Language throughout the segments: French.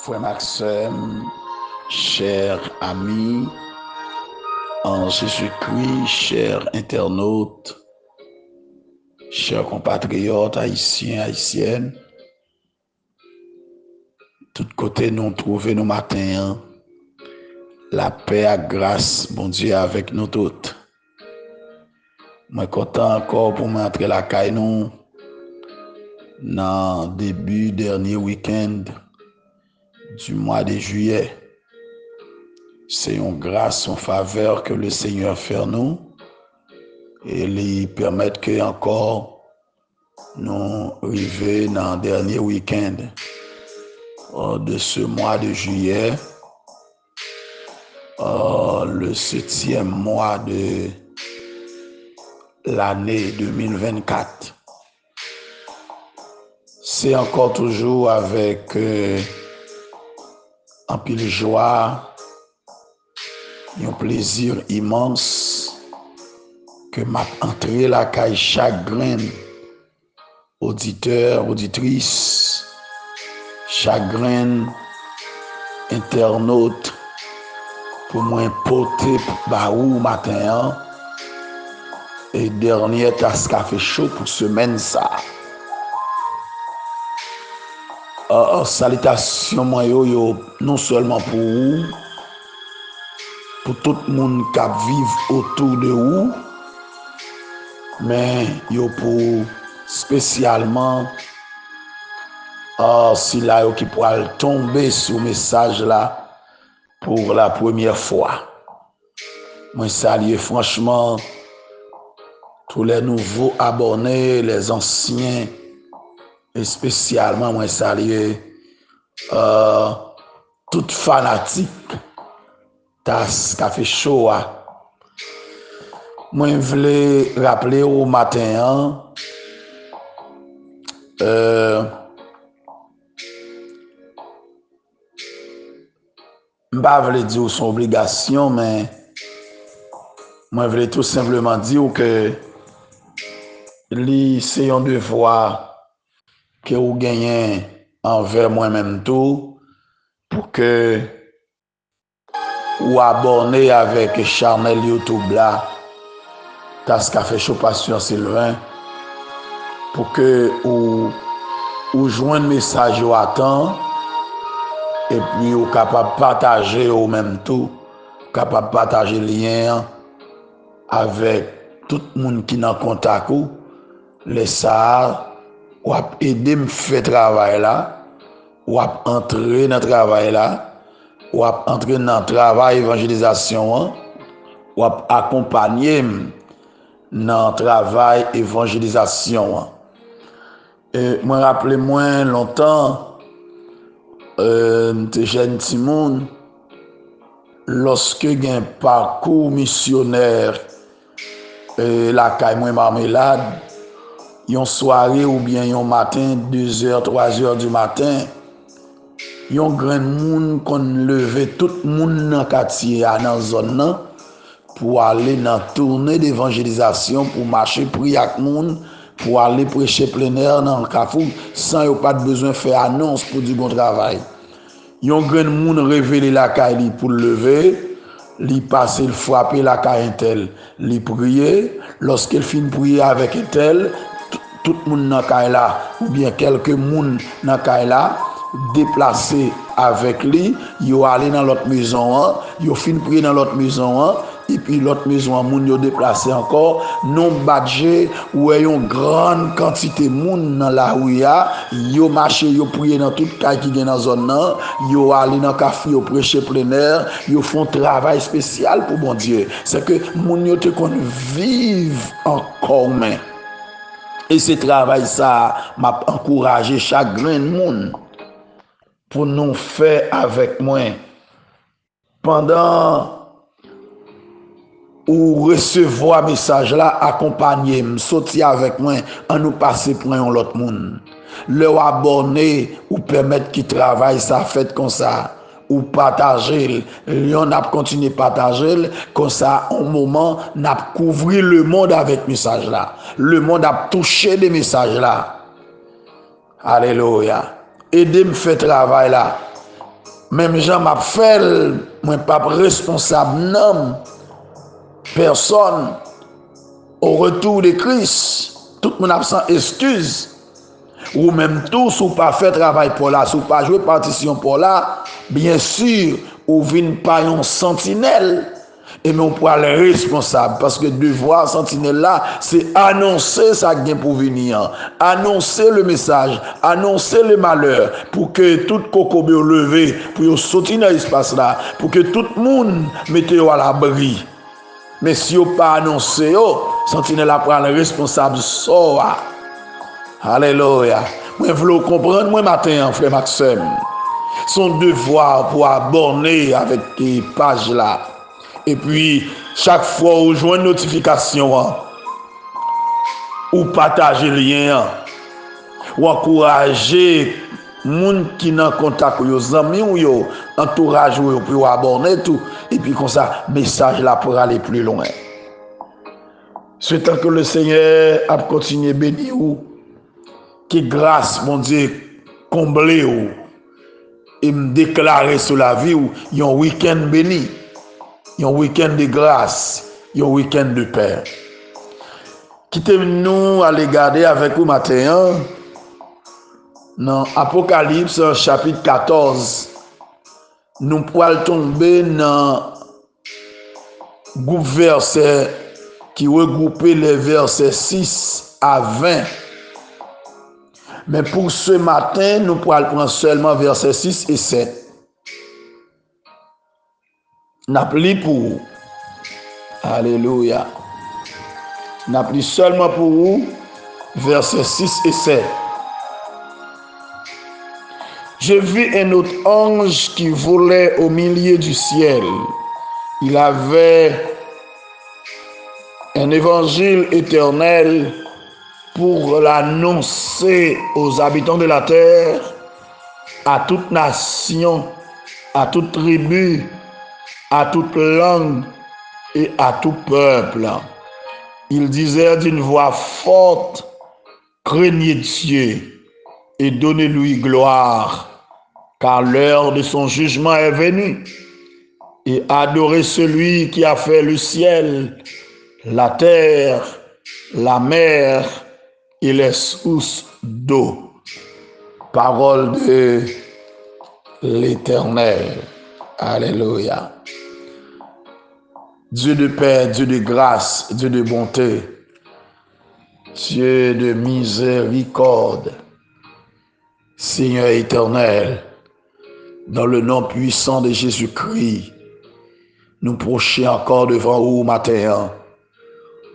Frère Maxime, chers amis en Jésus-Christ, chers internautes, chers compatriotes haïtiens, haïtiennes, tout côté nous trouvons nos matins, la paix et la grâce, bon Dieu, avec nous toutes. Moi, content encore pour m'entrer la caille nous dans le début dernier week-end du mois de juillet. C'est une grâce, une faveur que le Seigneur fait nous et lui permettre que encore nous arrivions dans le dernier week-end de ce mois de juillet, le 7e mois de l'année 2024. C'est encore toujours avec un peu de joie, un plaisir immense que m'a entré la caille chaque grain auditeur, auditrice, chaque grain internaute pour m'importer baou matin et dernier tasse café chaud pour semaine ça. Salutations moi yo non seulement pour vous, pour tout le monde qui vit autour de vous, mais yo pour spécialement si là yo qui pourra tomber sur message là pour la première fois. Moi salue franchement tous les nouveaux abonnés, les anciens, et spécialement moi salue toute fanatique tasse café chaud. Moi je voulais rappeler au matin m'pas voulais dire son obligation, mais moi je voulais tout simplement dire que c'est un devoir que vous gagnez envers moi-même tout pour que ou abonner avec Charnel YouTube là, Tasse Café Chaud Pasteur Sylvain, pour que ou joigne message au attend et puis ou capable partager au même tout, capable partager lien avec tout le monde qui dans contact ou les ça ou aider me faire travail là, ou entrer dans travail là, ou entrer dans travail évangélisation, ou accompagner dans travail évangélisation. Et moi rappelez moi longtemps j'étais jeune petit monde lorsque j'ai un parcours missionnaire la caille moi marmelade une soirée ou bien un matin 2h 3h du matin yon grand monde qu'on levé tout monde dans quartier dans zone là pour aller dans tournée d'évangélisation pour marcher prier avec monde pour aller prêcher plein air dans le Carrefour sans yo pas besoin faire annonce pour du bon travail. Yon grand monde révélé la caille pour lever, li passer le frapper la caille tel, li prier, lorsqu'il finit prier avec tel tout le monde dans caille là ou bien quelques monde dans caille là déplacé avec lui, yo aller dans l'autre maison, yo fin prier dans l'autre maison et puis l'autre maison moun yo déplacé encore non badge ou une grande quantité moun dans la rue yo marché yo prier dans toute caille qui dans zone là yo aller dans café yo prêcher plein air yo font travail spécial pour bon Dieu c'est que moun yo te kon vivre en commun et ce travail ça m'a encouragé chaque grain moun pour nous faire avec moi pendant ou recevoir message là accompagner me sortir avec moi en nous passer pour un l'autre monde leur abonner ou permettre qui travaille ça fait comme ça ou partager on a continuer partager comme ça un moment n'a couvrir le monde avec message là le monde a touché des messages là alléluia aider me faire travail là Même Jean m'a fait, moi pas responsable, non, personne, au retour de Christ, tout le monde a sans excuse. Ou même tout, si vous pas fait travail pour là, si vous pas joué partition pour là, bien sûr, ou vient pas un sentinelle, et mais on pourra être responsable, parce que devoir sentinelle là, c'est annoncer ça qui vient pour venir, annoncer le message, annoncer le malheur, pour que tout cocobe levé, pour sortir dans l'espace là, pour que tout le monde mette à l'abri. Mais si vous pas annoncé, sentinelle là prend le responsable, ça. Alléluia. Moi, je veux comprendre, moi, matin, frère Maxime, son devoir pour abonner avec les pages là. Et puis, chaque fois où je vois une notification, ou partager le lien, ou encourager les gens qui sont en contact avec les amis ou les entourage pour abonner tout. Et puis, comme ça, le message là pour aller plus loin. C'est tant que le Seigneur a continué à bénir. Que grâce, mon Dieu, comblé ou et me déclarer sur la vie ou un week-end béni, un week-end de grâce, un week-end de paix. Quittez-nous à les garder avec vous matin dans Apocalypse chapitre 14. Nous pourrons tomber dans le groupe verset qui regroupe les versets 6 à 20. Mais pour ce matin, nous pourrons prendre seulement versets 6 et 7. N'appelez pour vous. Alléluia. N'appelez seulement pour vous, versets 6 et 7. J'ai vu un autre ange qui volait au milieu du ciel. Il avait un évangile éternel pour l'annoncer aux habitants de la terre, à toute nation, à toute tribu, à toute langue et à tout peuple. Il disait d'une voix forte, craignez Dieu et donnez-lui gloire, car l'heure de son jugement est venue, et adorez celui qui a fait le ciel, la terre, la mer et les sources d'eau. Parole de l'Éternel. Alléluia. Dieu de paix, Dieu de grâce, Dieu de bonté, Dieu de miséricorde, Seigneur éternel, dans le nom puissant de Jésus-Christ, nous prochons encore devant vous matin,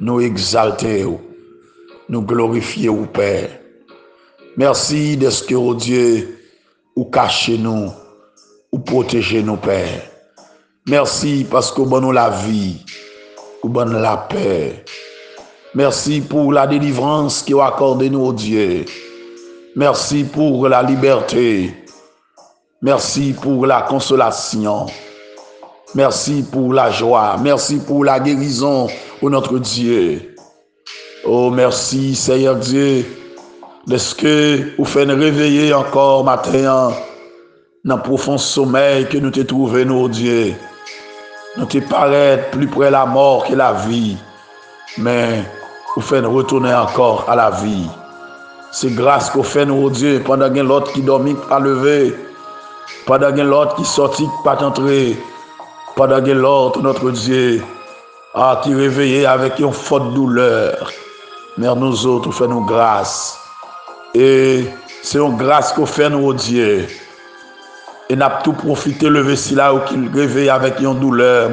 nous exalter, nous glorifier au Père. Merci de ce que, oh Dieu, ou cachez nous, ou protégez nous, Père. Merci parce que vous donnez la vie, vous donnez la paix. Merci pour la délivrance que vous accordez nous, oh Dieu. Merci pour la liberté. Merci pour la consolation. Merci pour la joie. Merci pour la guérison, oh notre Dieu. Oh, merci, Seigneur Dieu, de ce que vous faites réveiller encore matin dans le profond sommeil que nous te trouvons, nous, oh Dieu. Nous te paraît plus près de la mort que la vie, mais vous faites retourner encore à la vie. C'est grâce qu'on fait, nous, oh Dieu, pendant que l'autre qui dormit pas levé, pendant que l'autre qui sortit pas entré, pendant que l'autre, notre Dieu, qui réveillé avec une forte douleur. Mais nous autres, nous faisons grâce. Et c'est une grâce qu'on fait, nous, oh Dieu. Et n'a tout profité le vessie là où qu'il réveille avec une douleur,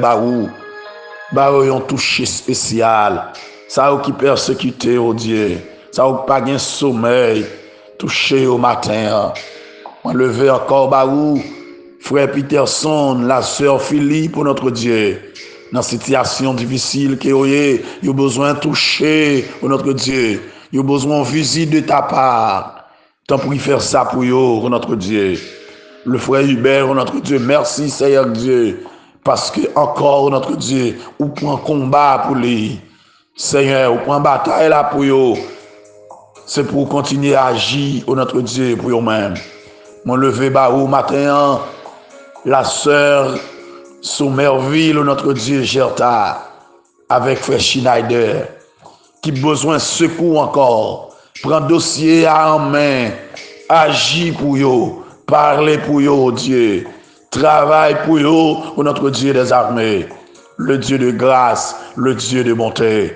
un toucher spécial. Ça où qui persécuté, oh Dieu. Ça où pas de sommeil, touché au matin. On levé encore, frère Peterson, la sœur Philippe, pour notre Dieu. Dans cette situation difficile que vous avez besoin de toucher, pour notre Dieu. Vous avez besoin de visite de ta part. Tant pour y faire ça pour vous, notre Dieu. Le frère Hubert, notre Dieu, merci Seigneur Dieu, parce que encore notre Dieu, vous prenez combat pour lui. Seigneur, vous prenez bataille là pour vous. C'est pour continuer à agir, notre Dieu, pour vous-même. Mon levé au matin, la sœur Somerville, notre Dieu, Gerta, avec frère Schneider, qui besoin de secours encore. Prends dossier en main, agis pour eux, parlez pour eux, Dieu. Travaille pour eux, notre Dieu des armées, le Dieu de grâce, le Dieu de bonté.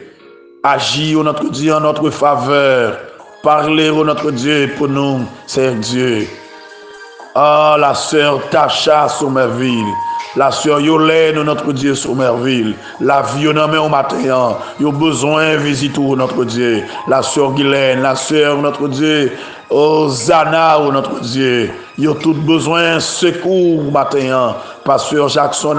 Agis, notre Dieu, en notre faveur. Parlez, notre Dieu, pour nous, c'est Dieu. Ah, la sœur Tacha Somerville, la sœur Yolène, notre Dieu Somerville, la vie au matin, il a besoin de visiter notre Dieu. La sœur Guylaine, la sœur, notre Dieu, oh Zana, notre Dieu, il a tout besoin de secours matin. Pasteur Jackson,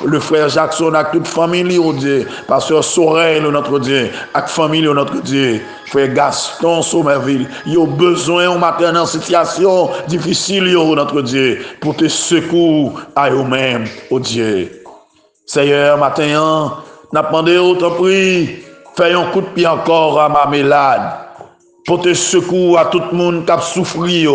le frère Jackson, avec toute famille, oh Dieu. Pasteur Sorel, notre Dieu, avec famille, notre Dieu. Frère Gaston Somerville, il a besoin au matin dans une situation difficile, notre Dieu, pour te secours à eux-mêmes, oh Dieu. Seigneur, matin, n'a demandé autant prix, fais un coup de pied encore à ma malade, pour te secours à tout le monde qui a souffert,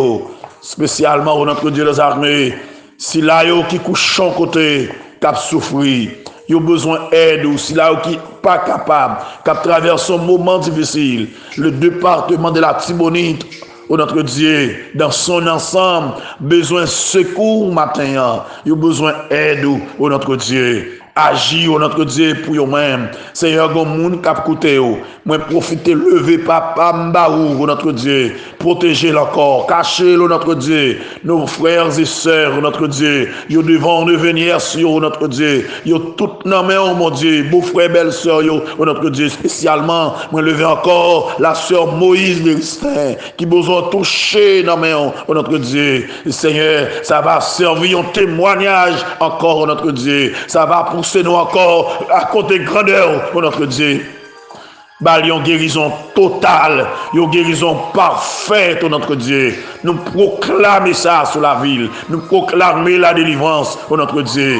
spécialement notre Dieu des armées. Si là, qui couche son côté, qui a souffert, il a besoin d'aide, ou si là, qui n'est pas capable, qui traverse un moment difficile, le département de la Tibonite, oh notre Dieu, dans son ensemble, besoin de secours matin, il a besoin d'aide, oh notre Dieu. Agis, oh notre Dieu, pour eux-mêmes. Seigneur, gon moun k'ap koute yo. Moi profiter, lever papa mbaou, oh notre Dieu. Protéger l'encore, cacher, oh notre Dieu. Nos frères et sœurs, oh notre Dieu. Yo devant devenir sur, oh notre Dieu. Yo tout nommé, oh mon Dieu. Beau frère, belle sœur, yo, oh notre Dieu. Spécialement, moi lever encore la sœur Moïse de Ristin, qui besoin toucher, nommé, oh notre Dieu. Seigneur, ça va servir un témoignage encore, oh notre Dieu. Ça va pour c'est nous encore à côté grandeur pour notre Dieu. Une guérison totale, une guérison parfaite pour notre Dieu. Nous proclamons ça sur la ville. Nous proclamons la délivrance pour notre Dieu.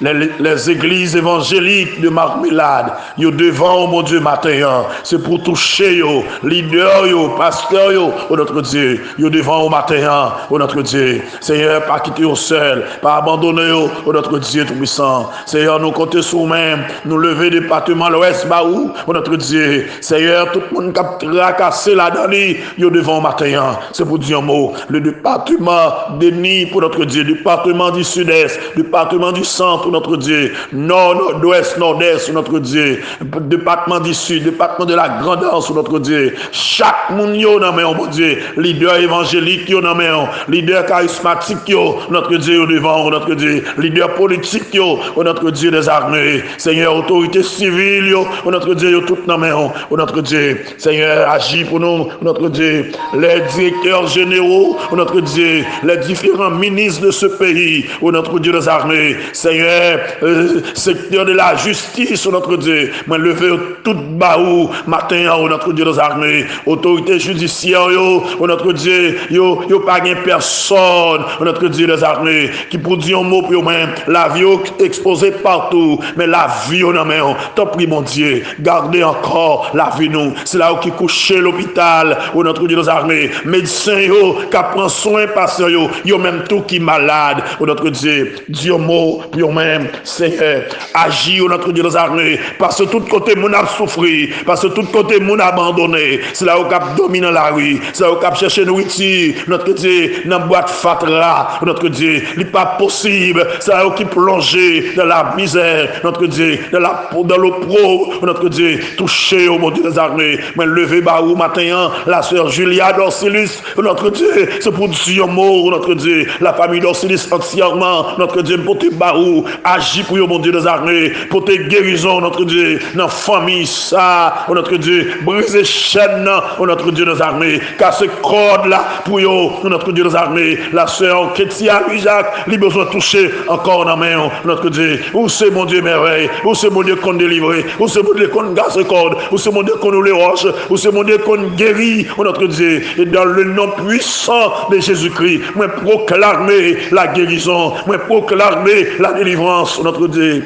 Les églises évangéliques de Marmelade, yo devant, mon Dieu, matin, c'est pour toucher, yo, leader, yo, pasteur, yo, oh notre Dieu, yo devant au matin, oh notre Dieu. Seigneur, pas quitter au seul, pas abandonner, oh notre Dieu tout-puissant. Seigneur, nous comptons sur nous-mêmes, nous lever département l'Ouest, Baou, oh notre Dieu. Seigneur, tout le monde qui a tracassé la dernière, yo devant au matin, c'est pour dire un mot. Le département Denis, pour notre Dieu, département du Sud-Est, département du Centre, pour notre Dieu, nord, nord-ouest, nord-est, notre Dieu, département du Sud, département de la grandeur, notre Dieu, chaque monde, yo, mon Dieu, leader évangélique, yo, leader charismatique, yo, notre Dieu, au devant, notre Dieu, leader politique, yo, notre Dieu des armées, Seigneur, autorité civile, yo, notre Dieu, yo, tout, notre Dieu, Seigneur, agis pour nous, notre Dieu, les directeurs généraux, notre Dieu, les différents ministres de ce pays, notre Dieu des armées, Seigneur, secteur de la justice, notre Dieu, moi lever tout baou matin, notre Dieu des armées, autorité judiciaire, notre Dieu, yo pas gain personne, notre Dieu des armées, qui produit un mot pour eux-mêmes, la vie exposée partout, mais la vie on a main, t'en prie mon Dieu, gardez encore la vie nous, c'est là où qui couche l'hôpital, notre Dieu des armées, médecins yo, qui prend soin patient yo même tout qui malade, notre Dieu, Dieu mot pour eux-mêmes. Seigneur, agis au notre Dieu des armées, parce que tout côté mon a souffert, parce que tout côté mon a abandonné, c'est là où cap domine la rue, c'est là où cap chercher nourriture, notre Dieu, dans boîte fatra, notre Dieu, il n'est pas possible, c'est là où qui plongé dans la misère, notre Dieu, dans l'oppro, notre Dieu, touché au mon Dieu des armées, mais levé baou matin, la sœur Julia Dorsilus, notre Dieu, c'est pour Dieu mort, notre Dieu, la famille Dorsilus entièrement, notre Dieu, pour te baou, agis pour mon Dieu des armées, pour tes guérisons, notre Dieu, dans la famille, ça, notre Dieu, briser chaîne, notre Dieu des armées, car ce corde-là, pour notre Dieu des armées, la sœur Kétia, Jacques, il a besoin de toucher encore dans la main, notre Dieu, où c'est mon Dieu merveille, où c'est mon Dieu qu'on délivre, où c'est mon Dieu qu'on gasse corde, où c'est mon Dieu qu'on nous les roche, où c'est mon Dieu qu'on guérit, notre Dieu, et dans le nom puissant de Jésus-Christ, moi proclamer la guérison, moi proclamer la délivrance, notre Dieu.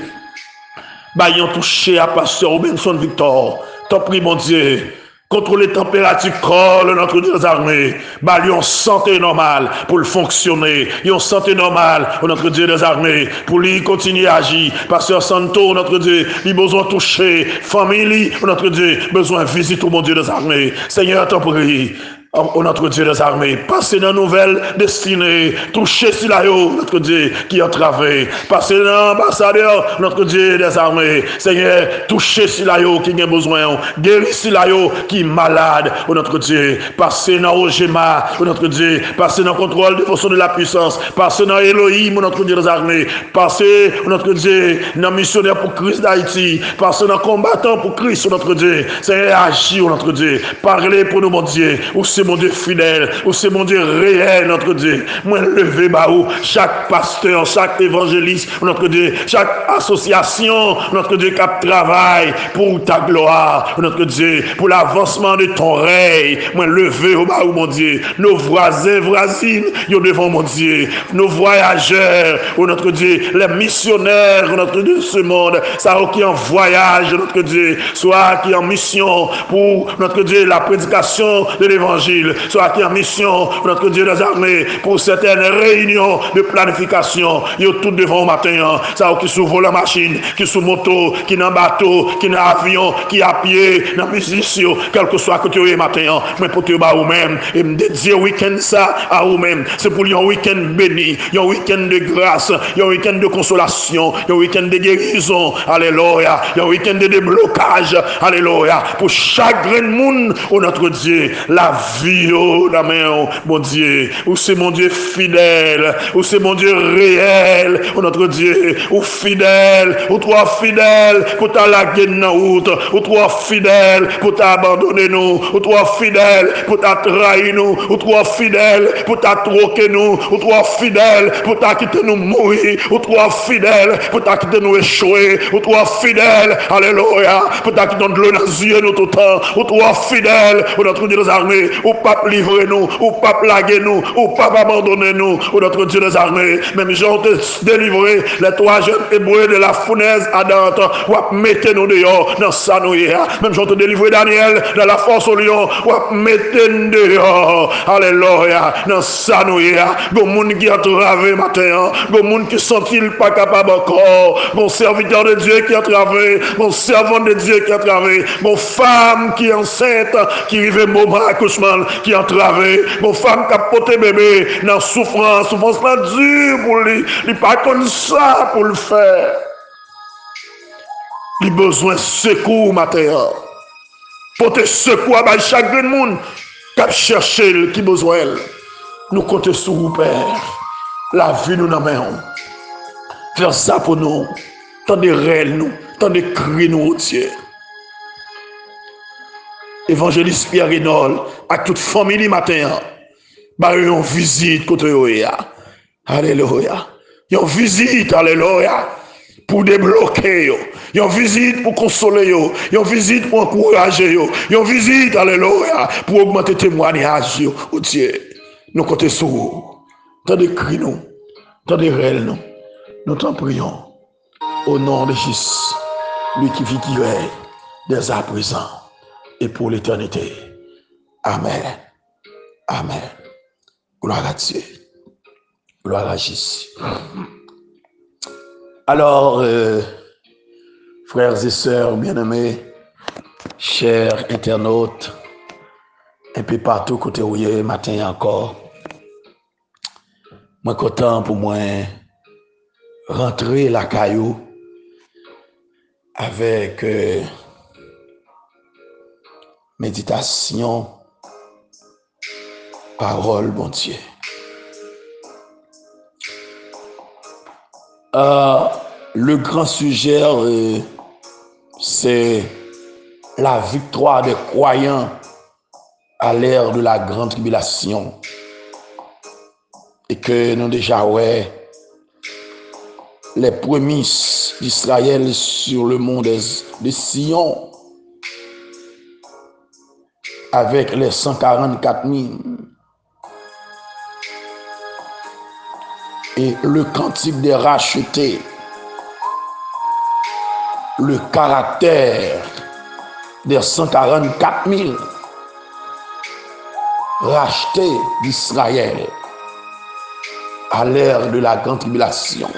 Bayon touché à pasteur Robinson Victor. T'en prie, mon Dieu. Contrôler les températures corps de notre Dieu des armées. Bah, lui, on santé normale pour le fonctionner. Une santé normale pour notre Dieu des armées. Pour lui continuer à agir. Pasteur Santo, notre Dieu, il a besoin de toucher. Famille, notre Dieu, besoin de visiter au mon Dieu des armées. Seigneur, t'en prie. Oh, notre Dieu des armées, passez dans nouvelle destinée, touchez Silayo, notre Dieu qui a travaillé, passez dans l'ambassadeur, notre Dieu des armées, Seigneur, touchez Silayo qui a besoin, guéris Silayo qui est malade, oh notre Dieu, passez dans Ogema, oh notre Dieu, passez dans le contrôle de force de la puissance, passez dans Elohim, oh notre Dieu des armées, passez, oh notre Dieu, dans missionnaire pour Christ d'Haïti, passez dans combattant pour Christ, oh notre Dieu, Seigneur, agis, oh notre Dieu, parlez pour nous, mon Dieu, c'est mon Dieu fidèle, ou c'est mon Dieu réel, notre Dieu. Moi, levé, baou, chaque pasteur, chaque évangéliste, notre Dieu, chaque association, notre Dieu, qui travaille pour ta gloire, notre Dieu, pour l'avancement de ton règne. Moi, levé, au baou, mon Dieu. Nos voisins, voisines, ils devant mon Dieu. Nos voyageurs, oh notre Dieu, les missionnaires, notre Dieu, de ce monde, ça qui en voyage, notre Dieu, soit qui en mission pour, notre Dieu, la prédication de l'évangile. Soit qui en mission, notre Dieu des armées, pour certaines réunions de planification. Ils sont tous devant le matin. Ça qui sous la machine, qui sous moto, qui dans bateau, qui dans avion, qui à pied, dans musicien, quel que soit que tu es matin. Mais pour te battre vous-même, et me dédier week-end ça à vous-même. C'est pour un week-end béni, un week-end de grâce, un week-end de consolation, un week-end de guérison. Alléluia. Un week-end de déblocage. Alléluia. Pour chaque grain de monde, oh notre Dieu, la vie, oh, la main, mon Dieu, où c'est mon Dieu fidèle, où c'est mon Dieu réel, oh notre Dieu, ou fidèle, ou toi fidèle, pour ta laguer dans route, ou toi fidèle, pour t'abandonner nous, ou toi fidèle, pour ta trahir nous, ou toi fidèle, pour ta troquer nous, ou toi fidèle, pour ta quitter nous mourir, ou toi fidèle, pour ta quitter nous échouer, ou toi fidèle, alléluia, pour ta quitter de l'eau dans les yeux nous tout le temps, ou toi fidèle, ou notre Dieu des armées, ou pas livrer nous, ou pas plaguer nous, ou pas abandonner nous, ou notre Dieu des armées, même Jean te délivrer les trois jeunes hébreux de la fournaise ardente, ou mettez nous dehors dans sa nouille, même Jean te délivrer Daniel de la force au lion, ou mettez nous dehors, alléluia, dans sa nouille, bon monde qui a travé matin, bon monde qui sent-il pas capable encore, bon serviteur de Dieu qui a travé, bon servant de Dieu qui a travé, bon femme qui est enceinte, qui vivait moment accouchement, qui a travé, bon femme qui a porté bébé dans souffrance là dure pour lui, il pas comme ça pour le faire. Il a besoin de secours matin. Porter secours à chaque monde qui a cherché, qui a besoin. Nous comptons sur vous, Père. La vie nous dans main. Faire ça pour nous. Tant de rêves nous, tant de cris nous, Dieu. Évangéliste Pierre Renol, à toute famille matin, bah une visite côté Oya. Alléluia. Une visite, alléluia, pour débloquer, une visite pour consoler, une visite pour encourager, une visite, alléluia, pour augmenter témoignage, oh Dieu. Nous comptons sur vous. Tant de cris nous, tant de rêves nous t'en prions. Au nom de Jésus, lui qui vit, qui règne, dès à présent et pour l'éternité. Amen. Amen. Gloire à Dieu. Gloire à Jésus. Alors, frères et sœurs bien-aimés, chers internautes, un peu partout côté où il est matin encore, moi content pour moi rentrer la caillou avec méditation, parole, bon Dieu. Le grand sujet, c'est la victoire des croyants à l'ère de la grande tribulation. Et que nous déjà, les prémices d'Israël sur le mont de Sion, avec les 144 000, et le cantique des rachetés, le caractère des 144 000, racheté d'Israël à l'ère de la grande tribulation.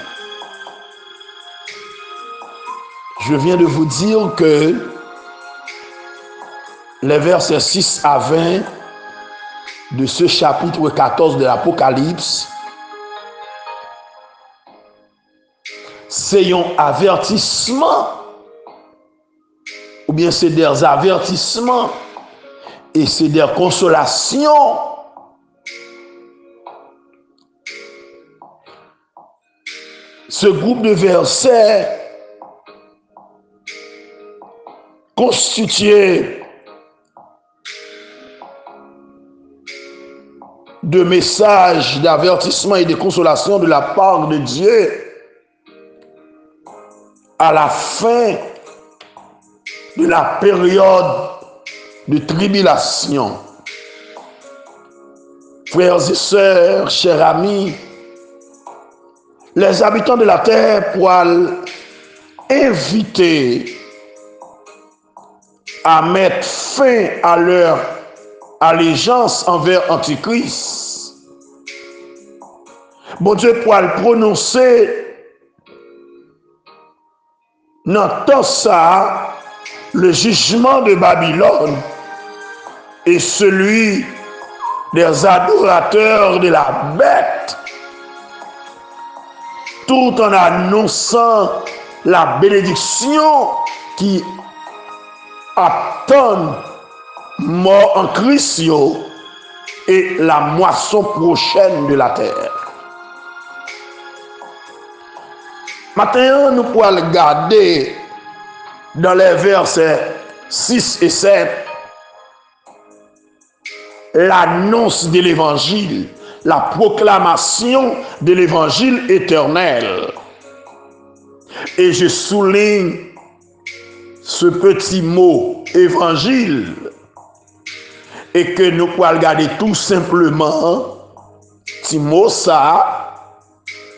Je viens de vous dire que les versets 6 à 20 de ce chapitre 14 de l'Apocalypse, c'est un avertissement, ou bien c'est des avertissements, et c'est des consolations. Ce groupe de versets constitué de messages d'avertissement et de consolation de la part de Dieu à la fin de la période de tribulation. Frères et sœurs, chers amis, les habitants de la terre pourront inviter à mettre fin à leur allégeance envers Antichrist. Bon Dieu pourra le prononcer dans tout ça, le jugement de Babylone et celui des adorateurs de la bête, tout en annonçant la bénédiction qui attend mort en Christ et la moisson prochaine de la terre. Maintenant, nous pourrons regarder dans les versets 6 et 7 l'annonce de l'évangile, la proclamation de l'évangile éternel. Et je souligne ce petit mot évangile et que nous pouvons regarder tout simplement ce mot ça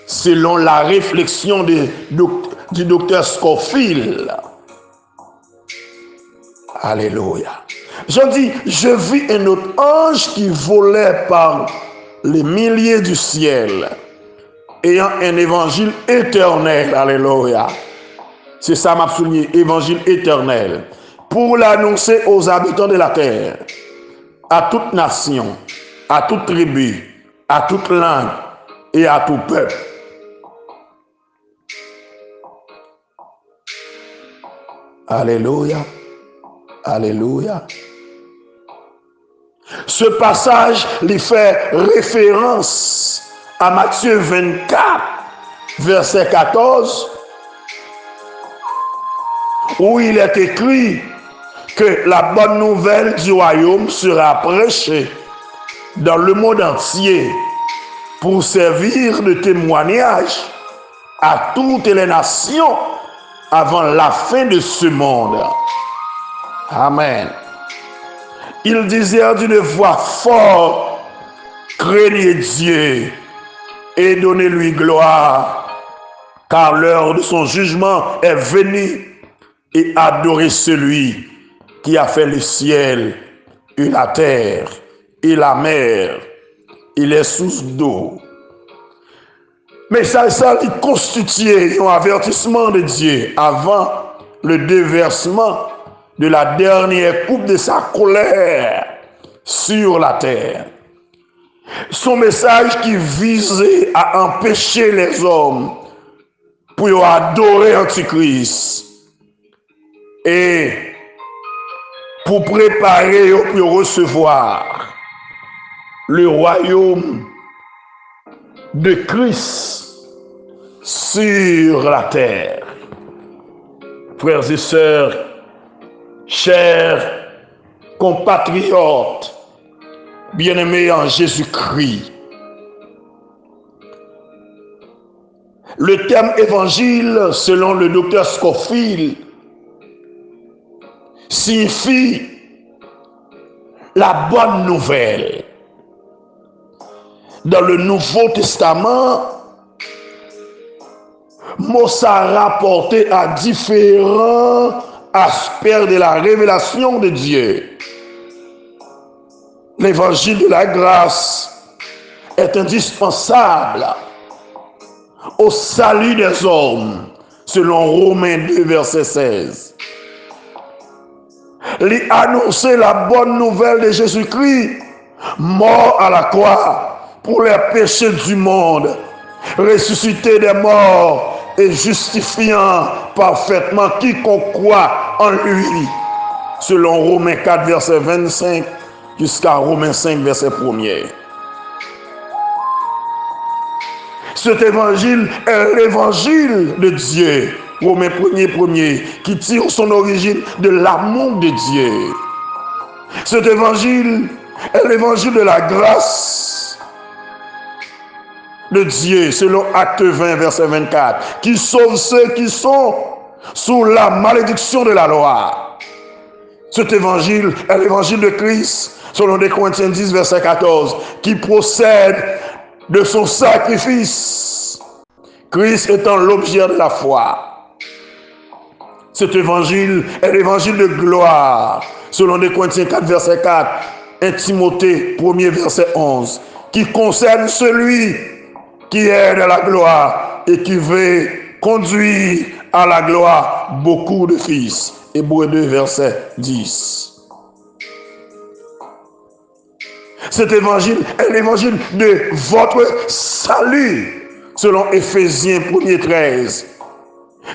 selon la réflexion du docteur Scofield. Alléluia. Je dis, je vis un autre ange qui volait par les milliers du ciel, ayant un évangile éternel. Alléluia. C'est ça m'a souligné, évangile éternel, pour l'annoncer aux habitants de la terre, à toute nation, à toute tribu, à toute langue et à tout peuple. Alléluia. Alléluia. Ce passage lui fait référence à Matthieu 24, verset 14, où il est écrit que la bonne nouvelle du royaume sera prêchée dans le monde entier pour servir de témoignage à toutes les nations avant la fin de ce monde. Amen. Il disait d'une voix forte, craignez Dieu et donnez-lui gloire, car l'heure de son jugement est venue, et adorez celui qui a fait le ciel et la terre et la mer et les sources d'eau. Mais ça constituait un avertissement de Dieu avant le déversement de la dernière coupe de sa colère sur la terre. Son message qui visait à empêcher les hommes pour adorer Antichrist et pour préparer pour recevoir le royaume de Christ sur la terre. Frères et sœurs, chers compatriotes, bien-aimés en Jésus-Christ, le terme évangile, selon le docteur Scofield, signifie la bonne nouvelle. Dans le Nouveau Testament, Mose a rapporté à différents aspects de la révélation de Dieu. l'évangile de la grâce est indispensable au salut des hommes, selon Romains 2, verset 16. Il annoncer la bonne nouvelle de Jésus-Christ, mort à la croix pour les péchés du monde, ressuscité des morts et justifiant parfaitement quiconque croit en lui, selon Romains 4, verset 25, jusqu'à Romains 5, verset 1er. Cet évangile est l'évangile de Dieu, Romains 1er, qui tire son origine de l'amour de Dieu. Cet évangile est l'évangile de la grâce de Dieu, selon Acte 20, verset 24, qui sauve ceux qui sont sous la malédiction de la loi. Cet évangile est l'évangile de Christ, selon 2 Corinthiens 10, verset 14, qui procède de son sacrifice, Christ étant l'objet de la foi. Cet évangile est l'évangile de gloire, selon 2 Corinthiens 4, verset 4, 1 Timothée 1er, verset 11, qui concerne celui qui est de la gloire et qui veut conduire à la gloire beaucoup de fils. Hébreux 2, verset 10. Cet évangile est l'évangile de votre salut, selon Éphésiens 1er 13,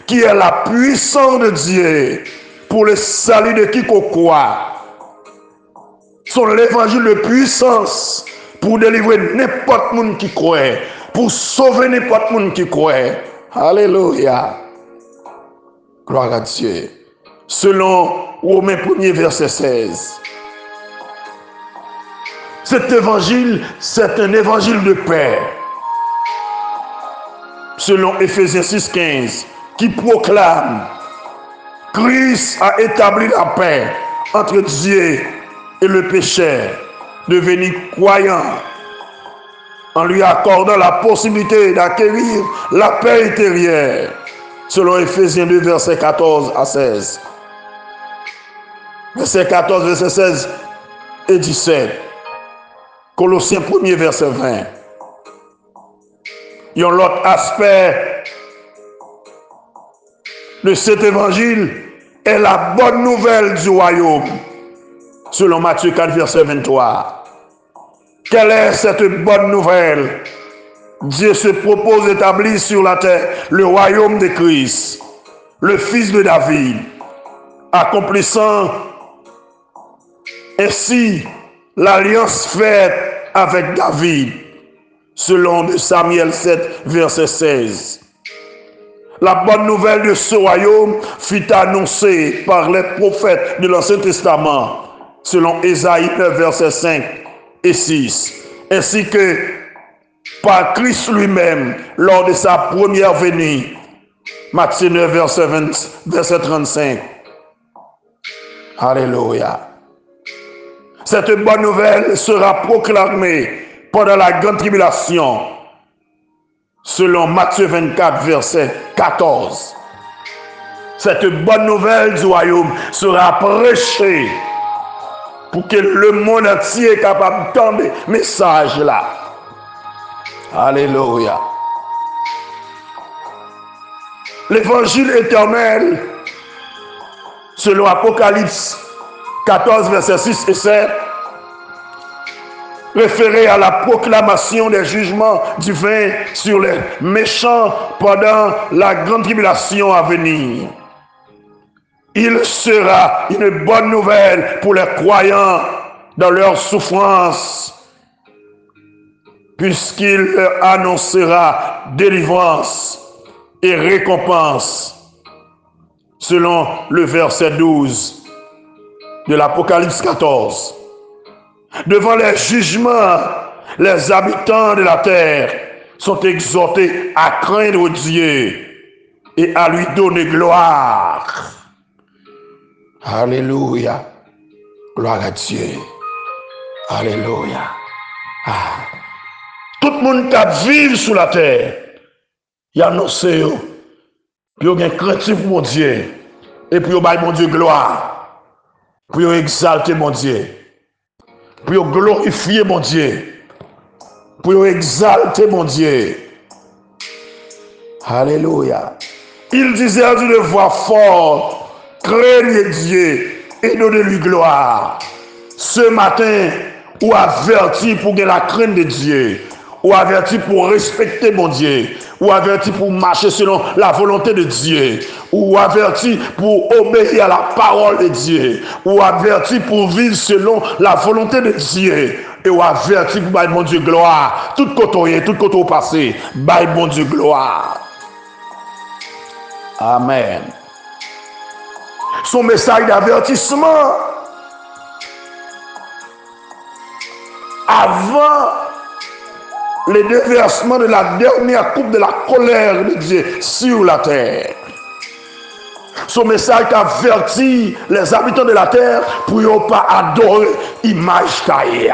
qui est la puissance de Dieu pour le salut de quiconque croit. C'est l'évangile de puissance pour délivrer n'importe qui qui croit, pour sauver n'importe qui qui croit. Alléluia. Gloire à Dieu. Selon Romains 1er, verset 16. Cet évangile, c'est un évangile de paix. Selon Éphésiens 6, 15, qui proclame Christ a établi la paix entre Dieu et le pécheur, devenu croyant, en lui accordant la possibilité d'acquérir la paix intérieure. Selon Éphésiens 2, verset 14 à 16. Verset 14, verset 16 et 17. Colossiens 1er, verset 20. Il y a l'autre aspect de cet évangile est la bonne nouvelle du royaume. Selon Matthieu 4, verset 23. Quelle est cette bonne nouvelle? Dieu se propose d'établir sur la terre le royaume de Christ, le fils de David, accomplissant ainsi l'alliance faite avec David, selon 2 Samuel 7, verset 16. La bonne nouvelle de ce royaume fut annoncée par les prophètes de l'Ancien Testament, selon Ésaïe 9, verset 5 et 6, ainsi que par Christ lui-même lors de sa première venue, Matthieu 9, verset 35. Alléluia. Cette bonne nouvelle sera proclamée pendant la grande tribulation, selon Matthieu 24, verset 14. Cette bonne nouvelle du royaume sera prêchée pour que le monde entier est capable d'entendre ce message-là. Alléluia. L'évangile éternel, selon Apocalypse 14, versets 6 et 7, référé à la proclamation des jugements divins sur les méchants pendant la grande tribulation à venir. Il sera une bonne nouvelle pour les croyants dans leur souffrance, puisqu'il leur annoncera délivrance et récompense, selon le verset 12 de l'Apocalypse 14. Devant les jugements, les habitants de la terre sont exhortés à craindre Dieu et à lui donner gloire. Alléluia. Gloire à Dieu. Alléluia. Tout le monde qui vit sur la terre, il a annoncé, puis il a crainte pour mon Dieu, et puis il a mon Dieu gloire, puis il a exalté mon Dieu. pour glorifier mon Dieu, pour exalter mon Dieu. Alléluia. Il disait d'une voix forte, craignez Dieu et donnez-lui gloire. Ce matin, ou averti pour gagner la crainte de Dieu, ou averti pour respecter mon Dieu, ou averti pour marcher selon la volonté de Dieu, ou averti pour obéir à la parole de Dieu, ou averti pour vivre selon la volonté de Dieu, et ou averti pour bailler mon Dieu gloire. Tout côté passé, bailler mon Dieu gloire. Amen. Son message d'avertissement avant les déversements de la dernière coupe de la colère de Dieu sur la terre. Son message avertit les habitants de la terre pour ne pas adorer l'image taillée,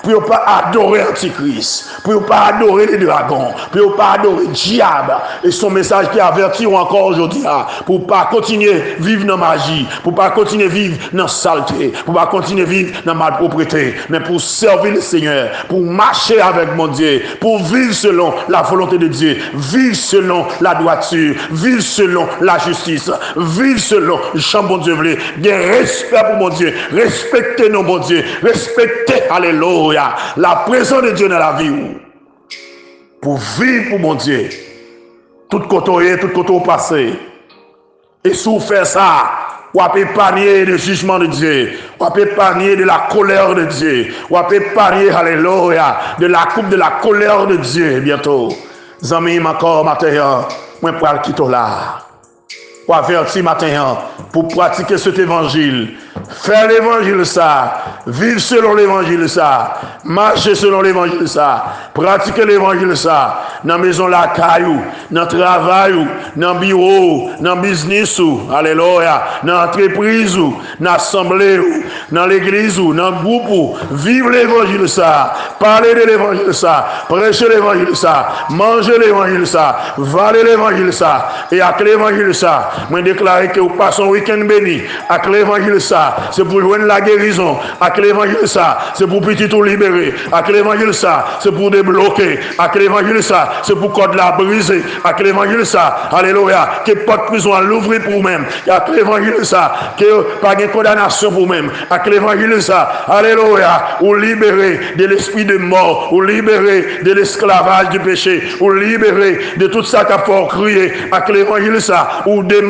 pour ne pas adorer Antichrist, pour ne pas adorer les dragons, pour ne pas adorer le diable. Et son message qui avertit encore aujourd'hui, pour ne pas continuer à vivre dans la magie, pour ne pas continuer à vivre dans la saleté, pour ne pas continuer à vivre dans la malpropreté, mais pour servir le Seigneur, pour marcher avec mon Dieu, pour vivre selon la volonté de Dieu, vivre selon la droiture, vivre selon la justice, vivre selon Jean bon Dieu voulait, respect pour mon Dieu, respecter nos bon Dieu, respecter, alléluia, la présence de Dieu dans la vie, pour vivre pour mon Dieu, tout côté passé. Et si vous faites ça, vous pouvez épargner le jugement de Dieu, vous pouvez épargner de la colère de Dieu, vous pouvez épargner, alléluia, de la coupe de la colère de Dieu bientôt. Amis, encore matin, moi je vais quitter là. Pour avertir matin, pour pratiquer cet évangile, faire l'évangile ça, vivre selon l'évangile ça, marcher selon l'évangile ça, pratiquer l'évangile ça, dans la maison la caillou, dans le travail, dans le bureau, dans le business, alléluia, dans l'entreprise, dans l'assemblée, dans l'église, dans le groupe, vivre l'évangile ça, parler de l'évangile ça, prêcher l'évangile ça, manger l'évangile ça, valer l'évangile ça, et avec l'évangile ça, moi déclare que vous passez un week-end béni. Avec l'évangile ça, c'est pour joindre la guérison. Avec l'évangile ça, c'est pour petit tout libérer. Avec l'évangile ça, c'est pour débloquer. Avec l'évangile ça, c'est pour code la briser. Avec l'évangile ça, alléluia, que pas de prison à l'ouvrir pour vous-même. Avec l'évangile ça, que pas de condamnation pour vous-même. Avec l'évangile ça, alléluia, ou libérer de l'esprit de mort, ou libérer de l'esclavage du péché, ou libérer de tout ça qu'a fort crier. Avec l'évangile ça, ou démarrer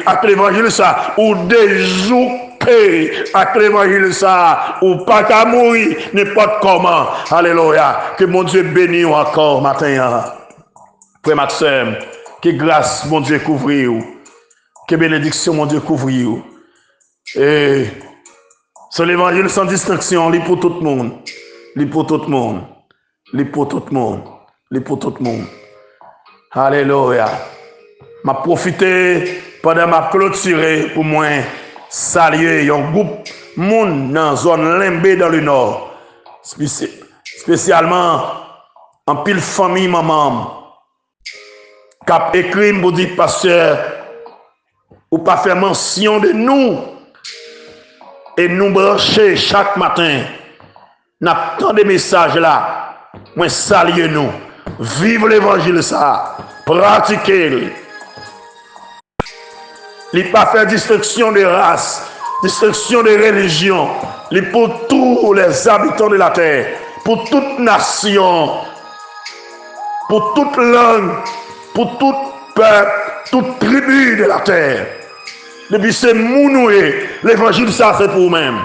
avec l'évangile ça, ou déjouper avec l'évangile ça, ou pas qu'à mourir n'importe comment. Alléluia. Que mon Dieu bénisse encore matin. Frère Maxime, que grâce mon Dieu couvre vous. Que bénédiction mon Dieu couvre vous. Et c'est l'évangile sans distinction, lit pour tout le monde. Lit pour tout le monde. Lit pour tout le monde. Lit pour tout le monde. Alléluia. M'a profité pendant ma clôturé pour moi saluer un groupe monde dans la zone Limbé dans le nord, spécialement en pile famille maman qui écrit pour dire pasteur ou pas faire mention de nous et nous brancher chaque matin n'a tant de messages là moi saluer nous vivre l'évangile ça pratiquer. Il pas faire distinction de race, distinction de religion. Il pour tous les habitants de la terre, pour toute nation, pour toute langue, pour tout peuple, toute tribu de la terre. Depuis c'est mounoué, l'évangile ça c'est pour nous-mêmes.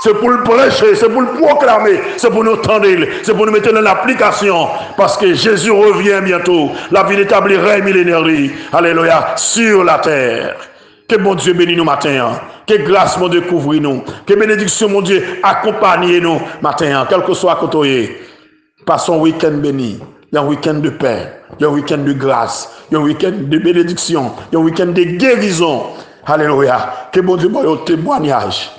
C'est pour le prêcher, c'est pour le proclamer, c'est pour nous tendre, c'est pour nous mettre dans l'application. Parce que Jésus revient bientôt. La ville établie règne millénaire, alléluia, sur la terre. Que mon Dieu bénisse nous matin. Que grâce mon Dieu couvre nous. Que bénédiction mon Dieu accompagne nous matin. Quel que soit côté. Passons un week-end béni. Un week-end de paix. Un week-end de grâce. Un week-end de bénédiction. Un week-end de guérison. Alléluia. Que mon Dieu ait un témoignage.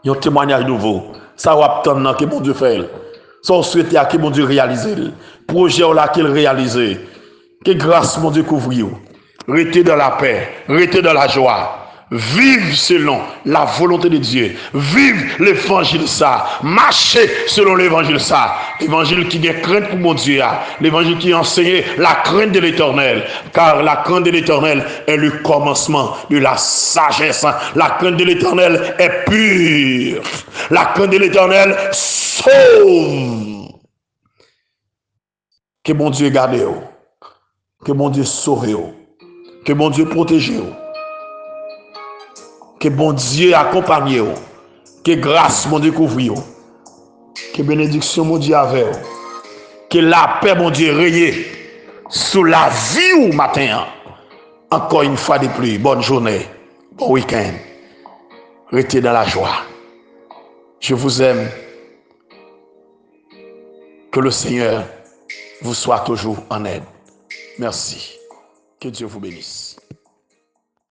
Un témoignage nouveau. Ça va attendre que mon Dieu fait. Ça on souhaite que mon Dieu réalise. Projet là qu'il réalise. Que grâce mon Dieu couvre vous. Restez dans la paix, restez dans la joie, Vive selon la volonté de Dieu. Vive l'évangile ça. Marchez selon l'évangile ça. L'évangile qui est crainte pour mon Dieu. L'évangile qui enseigne la crainte de l'Éternel. Car la crainte de l'Éternel est le commencement de la sagesse. La crainte de l'Éternel est pure. La crainte de l'Éternel sauve. Que mon Dieu garde. Que mon Dieu sauve. Que mon Dieu protège. Que bon Dieu accompagne vous. Que grâce mon Dieu couvre vous. Que bénédiction mon Dieu avec vous. Que la paix mon Dieu règne sous la vie ou matin. Encore une fois de plus, bonne journée, bon week-end. Restez dans la joie. Je vous aime. Que le Seigneur vous soit toujours en aide. Merci. Que Dieu vous bénisse.